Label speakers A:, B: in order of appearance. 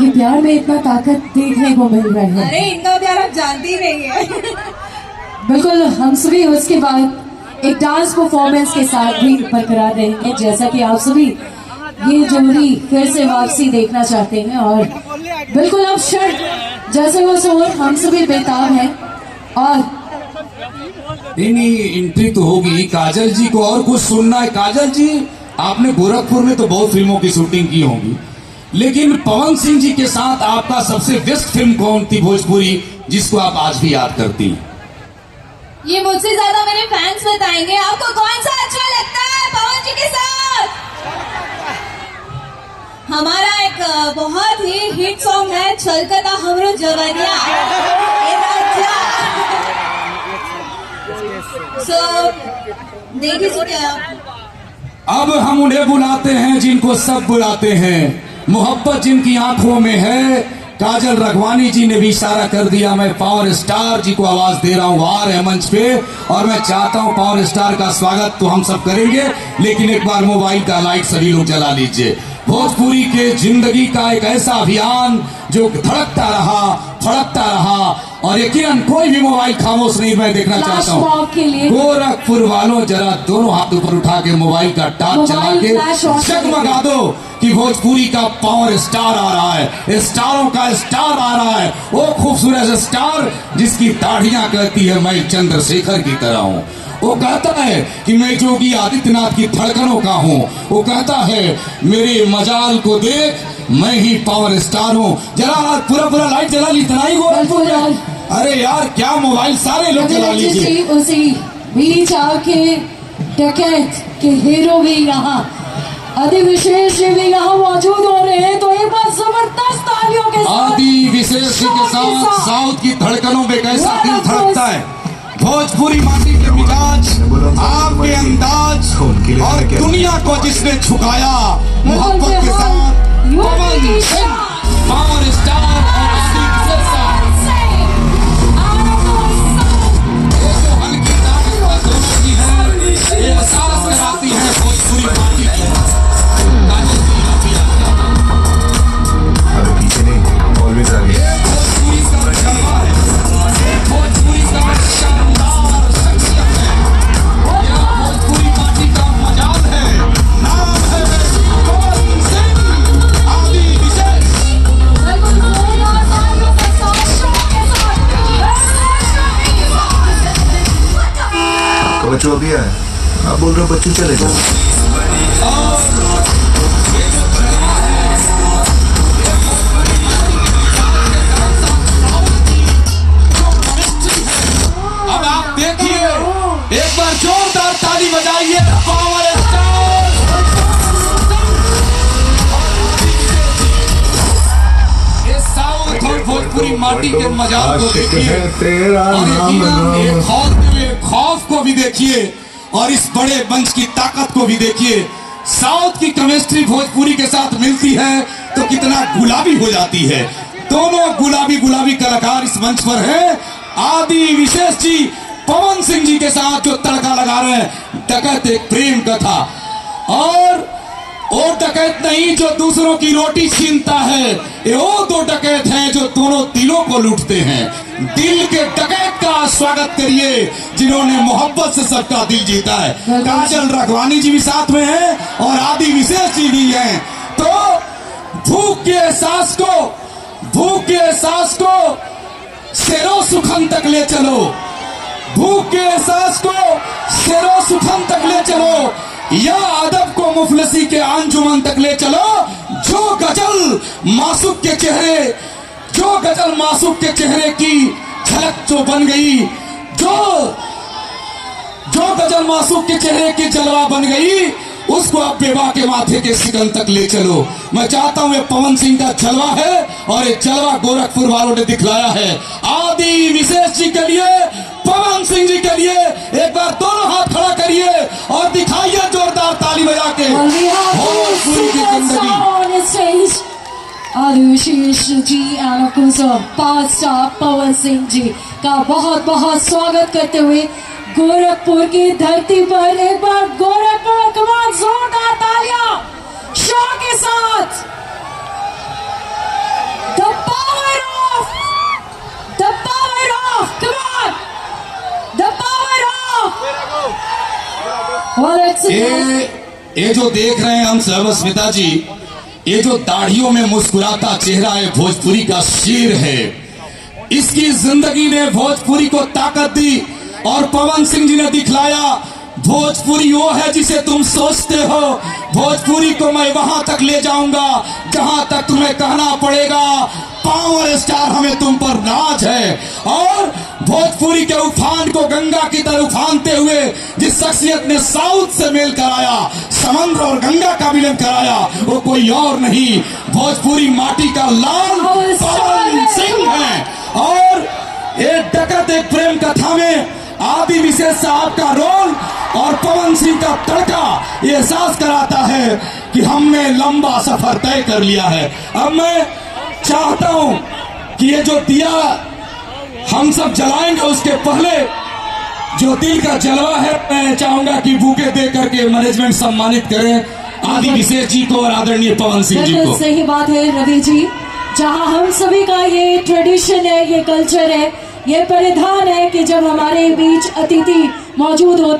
A: ये प्यार में इतना ताकत देखने को मिल रहा है।
B: अरे इनका प्यार आप जानती ही नहीं है।
A: बिल्कुल, हम सभी उसके बाद एक डांस परफॉर्मेंस के साथ भी बरकरार रहेंगे, जैसा कि आप सभी ये जोड़ी फिर से वापसी देखना चाहते हैं। और बिल्कुल अब शर्ट जैसे वो शोर हम सभी बेताब हैं। और
C: नहीं एंट्री तो होगी काजल जी को और कुछ सुनना है। काजल जी, आपने गोरखपुर में तो बहुत फिल्मों की शूटिंग की होगी, लेकिन पवन सिंह जी के साथ आपका सबसे बेस्ट फिल्म कौन थी भोजपुरी, जिसको आप आज भी याद करती हैं?
B: ये मुझसे ज्यादा मेरे फैंस बताएंगे आपको कौन सा अच्छा लगता है पवन जी के साथ। हमारा एक बहुत ही हिट सॉन्ग है छलकता हमरो जवानिया। देखिए क्या
C: अब हम उन्हें बुलाते हैं जिनको सब बुलाते हैं, मोहब्बत जिनकी आंखों में है। काजल रघवानी जी ने भी इशारा कर दिया। मैं पावर स्टार जी को आवाज दे रहा हूँ आ रहे हैं मंच पे, और मैं चाहता हूँ पावर स्टार का स्वागत तो हम सब करेंगे, लेकिन एक बार मोबाइल का लाइट सभी लोग जला लीजिए। भोजपुरी के जिंदगी का एक ऐसा अभियान जो धड़कता रहा फड़कता रहा, और यकीनन कोई भी मोबाइल खामोश नहीं। मैं देखना चाहता हूँ गोरखपुर वालों, जरा दोनों हाथ ऊपर उठा के मोबाइल का टॉर्च चला के जगमगा दो कि भोजपुरी का पावर स्टार आ रहा है, स्टारों का स्टार आ रहा है। वो खूबसूरत स्टार जिसकी दाढ़ियां कहती है मैं चंद्रशेखर की तरह हूँ। वो कहता है कि मैं योगी आदित्यनाथ की धड़कनों का हूँ। वो कहता है मेरे मजाल को देख, मैं ही पावर स्टार हूँ। जरा पूरा लाइट जला ली तनाई को। अरे यार क्या मोबाइल सारे लोग जला लीजिए।
A: उसी बीच आके डकैत के हीरो भी यहाँ आदि विशेष जी भी यहाँ मौजूद हो रहे हैं, तो एक बार जबरदस्त तालियों के साथ
C: आदि विशेष जी के साथ साउथ की धड़कनों में कैसा दिल धड़कता है। भोजपुरी माटी के मिजाज, आपके अंदाज, और दुनिया को जिसने झुकाया मोहब्बत के साथ पवन सिंह पावर स्टार और आदि विशेष हल्की ताकत दोनों की है, ये एहसास कराती है भोजपुरी माटी की।
D: अभी पीछे नहीं, ऑलवेज आगे।
C: भोजपुरी का जलवा है, भोजपुरी का शानदार शख्सियत है, यह भोजपुरी माटी का मजाल है। नाम है पवन सिंह आदि विशेष।
D: आपका बच्चों अभी आया, आप बोल रहे हो बच्चों चले जाओ।
C: अब आप देखिए, एक बार जोरदार ताली बजाइए पावर स्टार। ये साउथ और भोजपुरी माटी के मजाल को देखिए, और यकीनन एक खौफते हुए खौफ को भी देखिए, और इस बड़े मंच की ताकत को भी देखिए। साउथ की केमिस्ट्री भोजपुरी के साथ मिलती है तो कितना गुलाबी हो जाती है। दोनों गुलाबी कलाकार इस मंच पर हैं। आदि विशेष जी पवन सिंह जी के साथ जो तड़का लगा रहे हैं, डकैत एक प्रेम कथा, और वो डकैत नहीं जो दूसरों की रोटी छीनता है, ये वो दो डकैत हैं जो दोनों दिलों को लूटते हैं। दिल के डकैत का स्वागत करिए जिन्होंने मोहब्बत से सबका दिल जीता है। काजल रघवानी जी भी साथ में हैं और आदि विशेष जी भी हैं। तो भूख के एहसास को शेरों सुखन तक ले चलो, भूख के एहसास को शेरों सुखन तक ले चलो, या अदब को मुफलसी के अंजुमन तक ले चलो। जो गजल मासूक के चेहरे की झलक जो बन गई, जो गजल मासूक के चेहरे की जलवा बन गई, उसको अब बेवा के माथे के सिकन तक ले चलो। मैं चाहता हूं ये पवन सिंह का जलवा है, और ये जलवा गोरखपुर वालों ने दिखलाया है। आदि विशेष जी के लिए, पवन सिंह जी के लिए एक बार दोनों हाथ खड़ा करिए और दिखाइए जोरदार ताली बजा के भोजपुरी की जिंदगी।
A: Aadi Vishesh ji end of course power star Pawan Singh ji का बहुत बहुत स्वागत करते हुए गोरखपुर की धरती पर एक बार गोरखपुर कमाल जोरदार तालियां शो के साथ। और एक्सीलेंट।
C: ये जो देख रहे हैं हम सर्वस्मिता जी, ये जो दाढ़ियों में मुस्कुराता चेहरा है, भोजपुरी का शेर है। इसकी जिंदगी ने भोजपुरी को ताकत दी और पवन सिंह जी ने दिखलाया भोजपुरी वो है जिसे तुम सोचते हो। भोजपुरी को मैं वहां तक ले जाऊंगा जहां तक तुम्हें कहना पड़ेगा पावर स्टार, हमें तुम पर नाज है। और भोजपुरी के उफान को गंगा की तरह उफानते हुए जिस शख्सियत ने साउथ से मेल कराया, समुद्र और गंगा का मिलन कराया, वो कोई और नहीं, भोजपुरी माटी का लाल पवन सिंह है। और ये डकैत एक प्रेम कथा में आदि विशेष साहब का रोल और पवन सिंह का तड़का ये एहसास कराता है कि हमने लंबा सफर तय कर लिया है। अब मैं चाहता हूं कि ये जो दिया हम सब जलाएंगे उसके पहले जो दिल का जलवा है, मैं चाहूंगा कि बुके दे करके मैनेजमेंट सम्मानित करें आदि विशेष जी को और आदरणीय पवन सिंह जी को।
A: सही बात है रवि जी, जहां हम सभी का ये ट्रेडिशन है, ये कल्चर है, ये परिधान है कि जब हमारे बीच अतिथि मौजूद होते